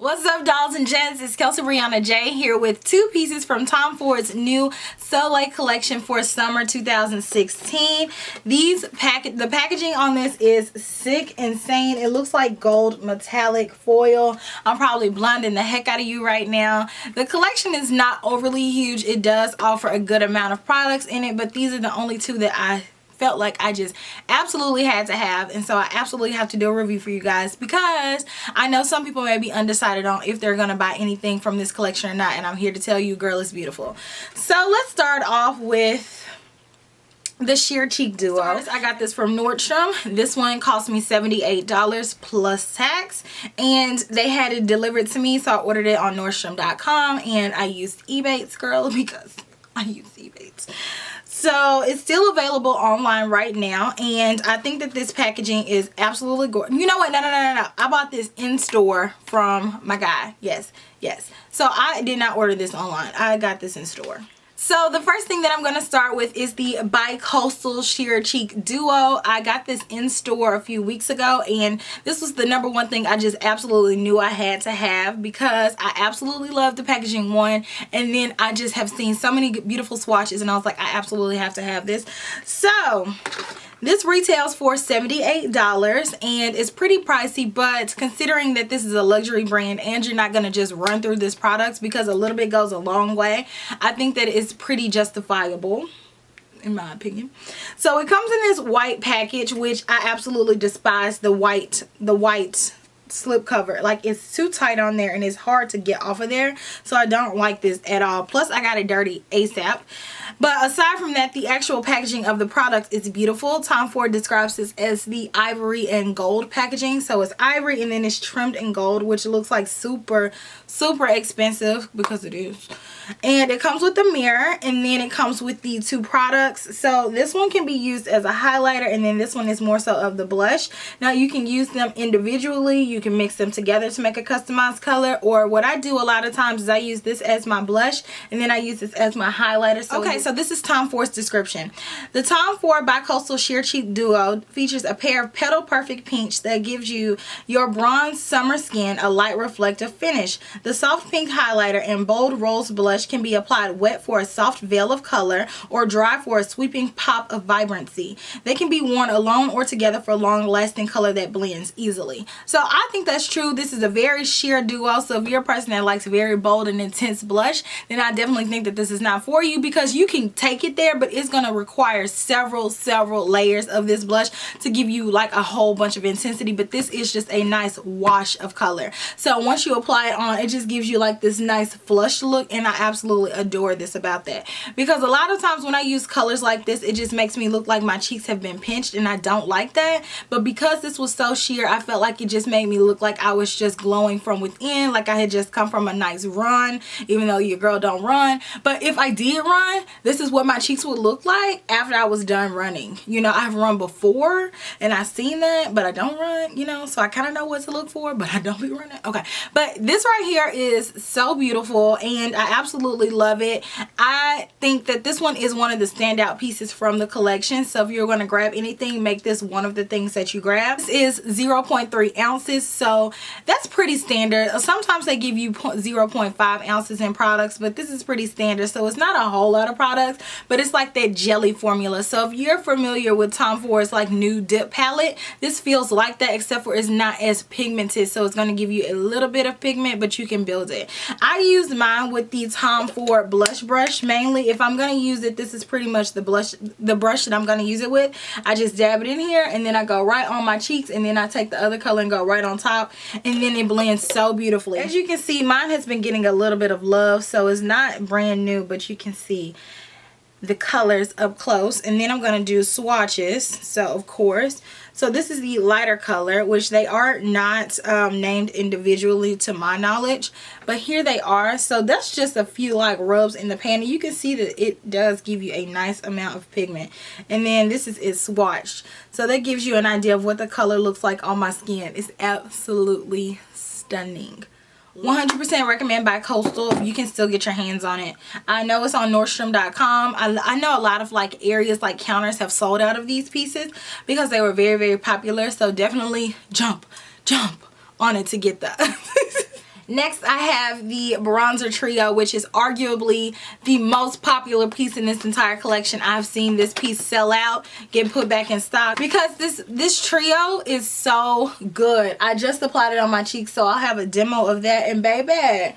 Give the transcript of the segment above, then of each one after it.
What's up, dolls and gents? It's KelseeBrianaJai here with two pieces from Tom Ford's new Soleil collection for summer 2016. The packaging on this is sick, insane. It looks like gold metallic foil. I'm probably blinding the heck out of you right now. The collection is not overly huge. It does offer a good amount of products in it, but these are the only two that I felt like I just absolutely had to have, and so I absolutely have to do a review for you guys because I know some people may be undecided on if they're gonna buy anything from this collection or not, and I'm here to tell you, girl, it's beautiful. So let's start off with the Sheer Cheek Duo. I got this from Nordstrom. This one cost me $78 plus tax, and they had it delivered to me, so I ordered it on Nordstrom.com, and I used Ebates, girl, because I use Ebates. So it's still available online right now, and I think that this packaging is absolutely gorgeous. You know what? No. I bought this in store from my guy. Yes. So I did not order this online. I got this in store. So the first thing that I'm going to start with is the Bicoastal Sheer Cheek Duo. I got this in store a few weeks ago, and this was the #1 thing I just absolutely knew I had to have because I absolutely love the packaging, one, and then I just have seen so many beautiful swatches, and I was like, I absolutely have to have this. So this retails for $78, and it's pretty pricey, but considering that this is a luxury brand and you're not going to just run through this product because a little bit goes a long way, I think that it's pretty justifiable, in my opinion. So it comes in this white package, which I absolutely despise the white slip cover. Like, it's too tight on there and it's hard to get off of there, so I don't like this at all. Plus I got it dirty ASAP. But aside from that, the actual packaging of the product is beautiful. Tom Ford describes this as the ivory and gold packaging. So it's ivory and then it's trimmed in gold, which looks like super expensive, because it is. And it comes with the mirror, and then it comes with the two products. So this one can be used as a highlighter, and then this one is more so of the blush. Now you can use them individually. You can mix them together to make a customized color, or what I do a lot of times is I use this as my blush, and then I use this as my highlighter. So this is Tom Ford's description. The Tom Ford Bicoastal Sheer Cheek Duo features a pair of petal perfect pinks that gives you your bronze summer skin a light reflective finish. The soft pink highlighter and bold rose blush can be applied wet for a soft veil of color or dry for a sweeping pop of vibrancy. They can be worn alone or together for long lasting color that blends easily. So I think that's true. This is a very sheer duo, so if you're a person that likes very bold and intense blush, then I definitely think that this is not for you, because you can take it there, but it's going to require several layers of this blush to give you like a whole bunch of intensity. But this is just a nice wash of color. So once you apply it on, it just gives you like this nice flush look, and I absolutely adore this about that, because a lot of times when I use colors like this, it just makes me look like my cheeks have been pinched, and I don't like that. But because this was so sheer, I felt like it just made me look like I was just glowing from within, like I had just come from a nice run, even though your girl don't run. But if I did run, this is what my cheeks would look like after I was done running. You know, I've run before and I've seen that, but I don't run, you know, so I kind of know what to look for, but I don't be running. Okay, but this right here is so beautiful, and I absolutely love it. I think that this one is one of the standout pieces from the collection, so if you're going to grab anything, make this one of the things that you grab. This is 0.3 ounces, so that's pretty standard. Sometimes they give you 0.5 ounces in products, but this is pretty standard, so it's not a whole lot of products, but it's like that jelly formula. So if you're familiar with Tom Ford's like new dip palette, this feels like that, except for it's not as pigmented, so it's going to give you a little bit of pigment, but you can build it. I used mine with the Tom Ford blush brush mainly. If I'm going to use it, this is pretty much the brush that I'm going to use it with. I just dab it in here, and then I go right on my cheeks, and then I take the other color and go right on top, and then it blends so beautifully. As you can see, mine has been getting a little bit of love, so it's not brand new, but you can see the colors up close. And then I'm going to do swatches. So of course, so this is the lighter color, which they are not named individually to my knowledge, but here they are. So that's just a few like rubs in the pan, and you can see that it does give you a nice amount of pigment. And then this is it swatched, so that gives you an idea of what the color looks like on my skin. It's absolutely stunning. 100% recommend Bicoastal. You can still get your hands on it. I know it's on Nordstrom.com. I know a lot of like areas like counters have sold out of these pieces because they were very popular. So definitely jump on it to get that. Next, I have the bronzer trio, which is arguably the most popular piece in this entire collection. I've seen this piece sell out, get put back in stock, because this trio is so good. I just applied it on my cheeks, so I'll have a demo of that. And baby,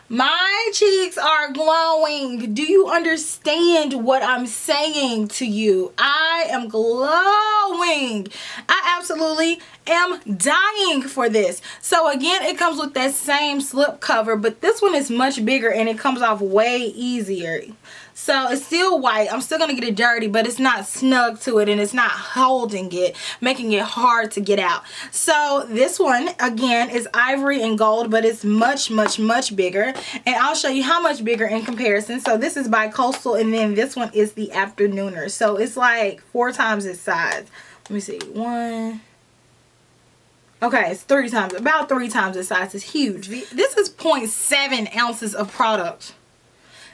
my cheeks are glowing. Do you understand what I'm saying to you? I am glowing. I absolutely am dying for this. So again, it comes with that same slip cover, but this one is much bigger and it comes off way easier. So it's still white. I'm still going to get it dirty, but it's not snug to it and it's not holding it, making it hard to get out. So this one, again, is ivory and gold, but it's much, much, much bigger. And I'll show you how much bigger in comparison. So this is Bicoastal, and then this one is the Afternooner. So it's like 4 times its size. Let me see. Okay, it's 3 times, about 3 times its size. It's huge. This is 0.7 ounces of product.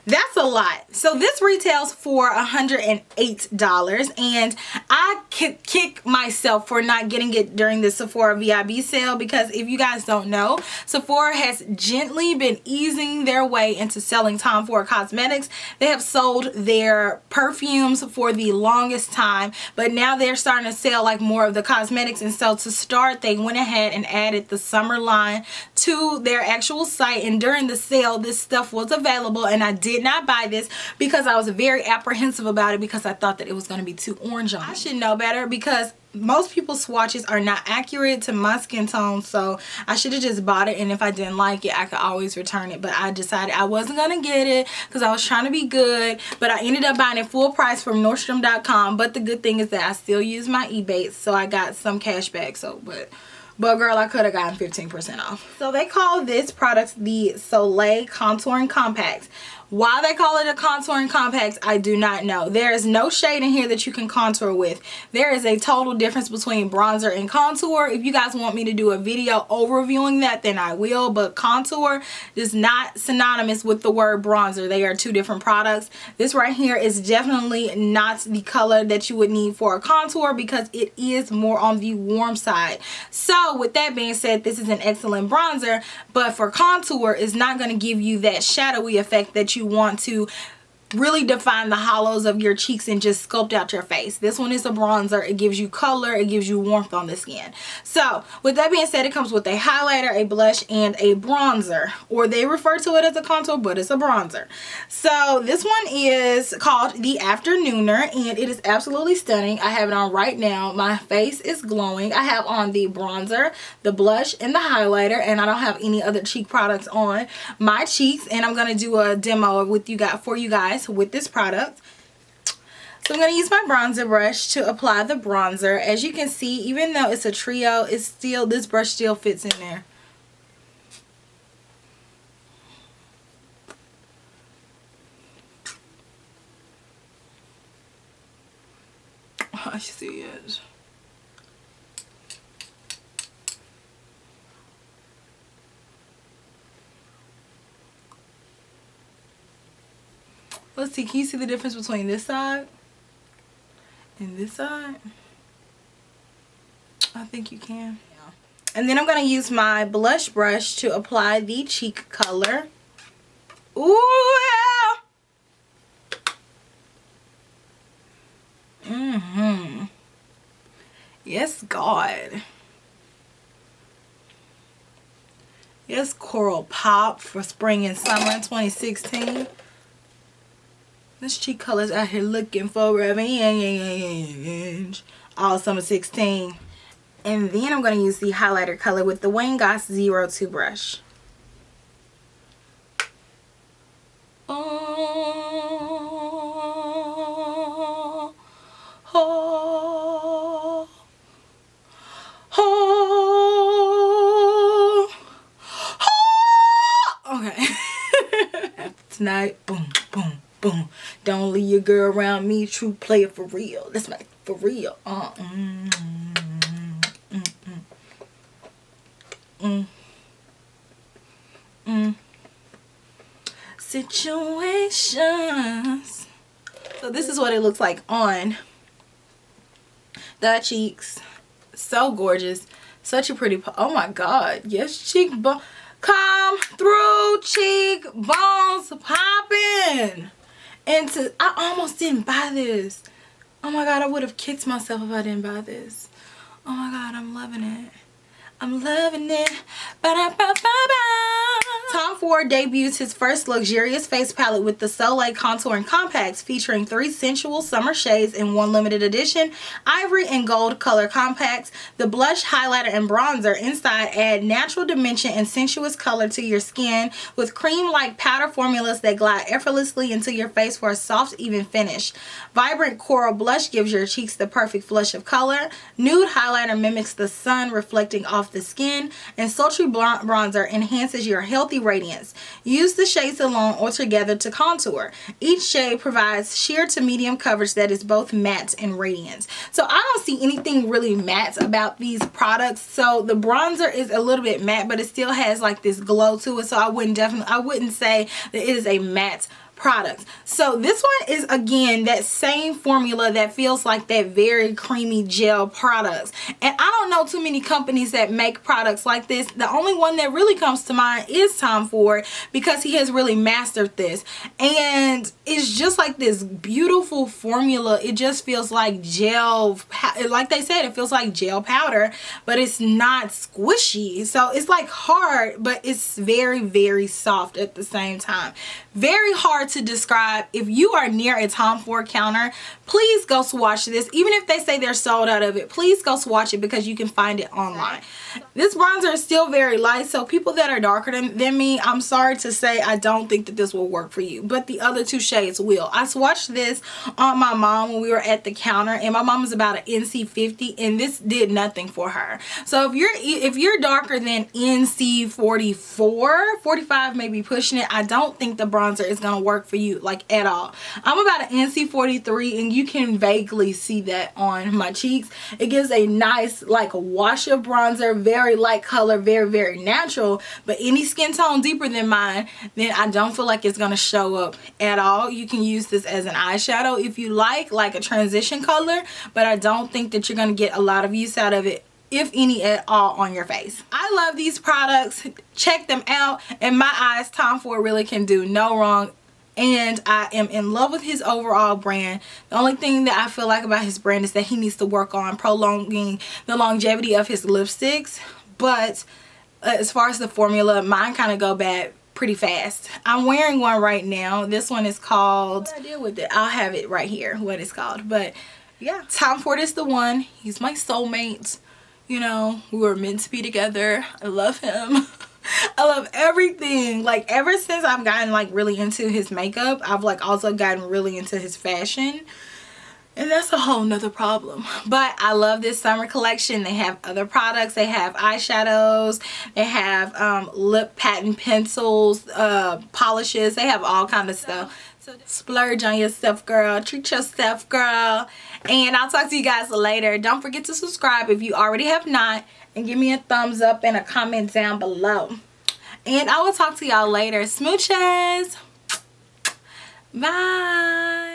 That's a lot. So this retails for $108, and I could kick myself for not getting it during the Sephora VIB sale, because if you guys don't know, Sephora has gently been easing their way into selling Tom Ford cosmetics. They have sold their perfumes for the longest time, but now they're starting to sell like more of the cosmetics. And so to start, they went ahead and added the summer line to their actual site, and during the sale this stuff was available, and I did not buy this because I was very apprehensive about it, because I thought that it was going to be too orange on me. I should know better, because most people's swatches are not accurate to my skin tone, so I should have just bought it, and if I didn't like it I could always return it. But I decided I wasn't going to get it because I was trying to be good, but I ended up buying it full price from Nordstrom.com. But the good thing is that I still use my Ebates, so I got some cash back. So but girl, I could have gotten 15% off. So they call this product the Soleil Contouring Compact. Why they call it a contouring compact, I do not know. There is no shade in here that you can contour with. There is a total difference between bronzer and contour. If you guys want me to do a video overviewing that, then I will. But contour is not synonymous with the word bronzer. They are 2 different products. This right here is definitely not the color that you would need for a contour, because it is more on the warm side. So with that being said, this is an excellent bronzer, but for contour, it's not going to give you that shadowy effect that you want to really define the hollows of your cheeks and just sculpt out your face. This one is a bronzer. It gives you color, it gives you warmth on the skin. So with that being said, it comes with a highlighter, a blush, and a bronzer, or they refer to it as a contour, but it's a bronzer. So this one is called the Afternooner, and it is absolutely stunning. I have it on right now. My face is glowing. I have on the bronzer, the blush, and the highlighter, and I don't have any other cheek products on my cheeks. And I'm going to do a demo with you guys, for you guys, with this product. So I'm going to use my bronzer brush to apply the bronzer. As you can see, even though it's a trio, it's still, this brush still fits in there. I see it. Let's see, can you see the difference between this side and this side? I think you can. Yeah. And then I'm going to use my blush brush to apply the cheek color. Ooh, yeah. Yes, God. Yes, Coral Pop for spring and summer 2016. This cheek color's out here looking for revenge. All summer 16. And then I'm going to use the highlighter color with the Wayne Goss 02 brush. Oh, oh, oh, oh. Okay. Tonight, boom, boom. Boom. Don't leave your girl around me. True player for real. That's my for real. Situations. So this is what it looks like on the cheeks. So gorgeous. Such a pretty, oh my God. Yes, cheekbone. come through, cheek bones popping. And I almost didn't buy this. Oh my god, I would have kicked myself if I didn't buy this. Oh my god, I'm loving it. I'm loving it. Ba-da-ba-ba-ba. Tom Ford debuts his first luxurious face palette with the Soleil Contouring Compacts, featuring 3 sensual summer shades in one limited edition ivory and gold color compacts. The blush, highlighter, and bronzer inside add natural dimension and sensuous color to your skin, with cream-like powder formulas that glide effortlessly into your face for a soft, even finish. Vibrant coral blush gives your cheeks the perfect flush of color. Nude highlighter mimics the sun reflecting off the skin, and sultry bronzer enhances your healthy radiance. Use the shades alone or together to contour. Each shade provides sheer to medium coverage that is both matte and radiant. So I don't see anything really matte about these products. So the bronzer is a little bit matte, but it still has like this glow to it. So I wouldn't say that it is a matte product. So this one is again that same formula that feels like that very creamy gel products, and I don't know too many companies that make products like this. The only one that really comes to mind is Tom Ford, because he has really mastered this, and it's just like this beautiful formula. It just feels like gel, like they said, it feels like gel powder, but it's not squishy. So it's like hard, but it's very, very soft at the same time. Very hard to describe. If you are near a Tom Ford counter, please go swatch this. Even if they say they're sold out of it, please go swatch it, because you can find it online. This bronzer is still very light, so people that are darker than me, I'm sorry to say I don't think that this will work for you, but the other 2 shades will. I swatched this on my mom when we were at the counter, and my mom is about an NC 50, and this did nothing for her. So if you're darker than NC 44, 45, maybe pushing it, I don't think the bronzer is gonna work for you like at all. I'm about an NC 43, and you can vaguely see that on my cheeks. It gives a nice like wash of bronzer, very light color, very, very natural, but any skin tone deeper than mine, then I don't feel like it's gonna show up at all. You can use this as an eyeshadow if you like a transition color, but I don't think that you're gonna get a lot of use out of it, if any at all, on your face. I love these products. Check them out. In my eyes, Tom Ford really can do no wrong, and I am in love with his overall brand. The only thing that I feel like about his brand is that he needs to work on prolonging the longevity of his lipsticks, but as far as the formula, mine kind of go bad pretty fast. I'm wearing one right now. This one is called, what did I do with it? I'll have it right here, what it's called. But yeah, Tom Ford is the one. He's my soulmate. You know, we were meant to be together. I love him. I love everything. Like, ever since I've gotten like really into his makeup, I've like also gotten really into his fashion, and that's a whole nother problem. But I love this summer collection. They have other products. They have eyeshadows, they have lip patent pencils, polishes. They have all kind of stuff. So splurge on yourself, girl. Treat yourself, girl. And I'll talk to you guys later. Don't forget to subscribe if you already have not, and give me a thumbs up and a comment down below. And I will talk to y'all later. Smooches. Bye.